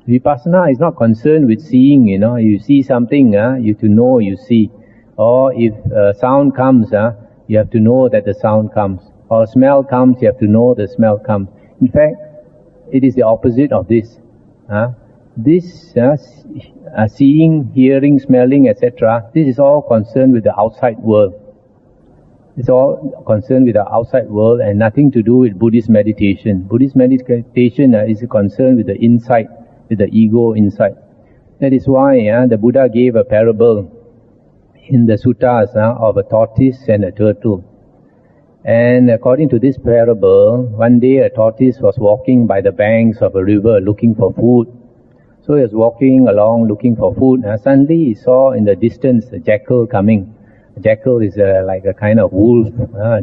Vipassana is not concerned with seeing, you see something, you have to know you see. Or if sound comes, you have to know that the sound comes. Or smell comes, you have to know the smell comes. In fact, it is the opposite of this. This seeing, hearing, smelling, etc., this is all concerned with the outside world. It's all concerned with the outside world and nothing to do with Buddhist meditation. Buddhist meditation is concerned with the inside, with the ego inside. That is why the Buddha gave a parable in the suttas of a tortoise and a turtle. And according to this parable, one day a tortoise was walking by the banks of a river looking for food. So he was walking along looking for food. Suddenly he saw in the distance a jackal coming. A jackal is like a kind of wolf,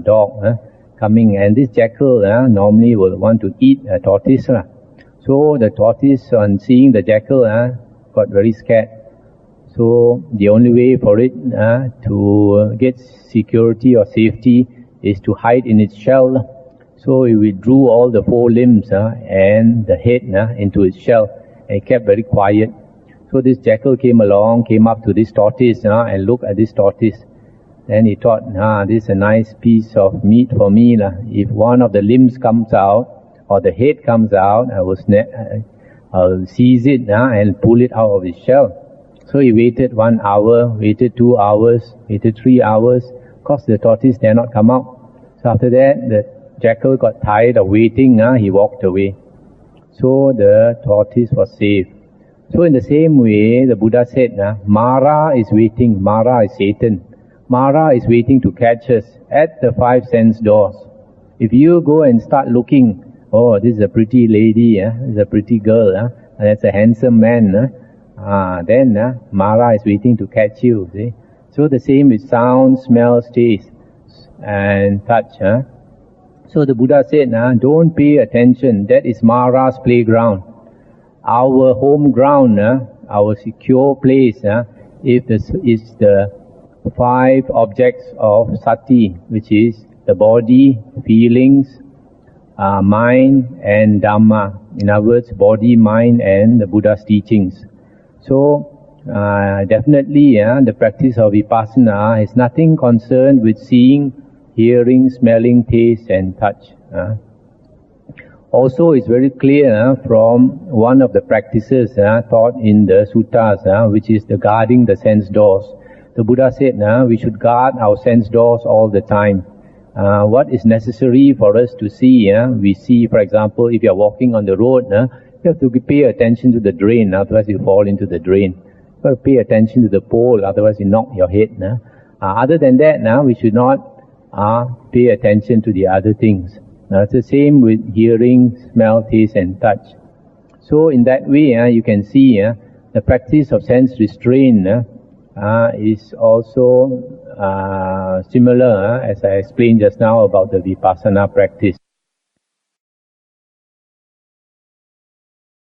dog coming. And this jackal normally will want to eat a tortoise. So the tortoise, on seeing the jackal, got very scared. So the only way for it to get security or safety is to hide in its shell. So he withdrew all the four limbs and the head into its shell, and he kept very quiet. So this jackal came up to this tortoise and looked at this tortoise. Then he thought, this is a nice piece of meat for me. If one of the limbs comes out or the head comes out, I'll seize it and pull it out of its shell. So he waited 1 hour, waited 2 hours, waited 3 hours. Of course, the tortoise dare not come out. So after that, the jackal got tired of waiting. He walked away. So the tortoise was saved. So in the same way, the Buddha said, Mara is waiting. Mara is Satan. Mara is waiting to catch us at the 5 sense doors. If you go and start looking, oh, this is a pretty lady, this is a pretty girl, and that's a handsome man, then Mara is waiting to catch you. See? So the same with sound, smell, taste, and touch. So the Buddha said, don't pay attention. That is Mara's playground. Our home ground, our secure place, if this is the 5 objects of sati, which is the body, feelings, mind, and Dhamma. In other words, body, mind, and the Buddha's teachings. So, definitely, the practice of Vipassana is nothing concerned with seeing, hearing, smelling, taste, and touch. Also, it's very clear from one of the practices taught in the suttas, which is the guarding the sense doors. The Buddha said we should guard our sense doors all the time. What is necessary for us to see, we see, for example, if you are walking on the road, you have to pay attention to the drain, otherwise you fall into the drain. You have to pay attention to the pole, otherwise you knock your head. Other than that, we should not pay attention to the other things. It's the same with hearing, smell, taste, and touch. So in that way, you can see the practice of sense restraint is also similar, as I explained just now about the Vipassana practice.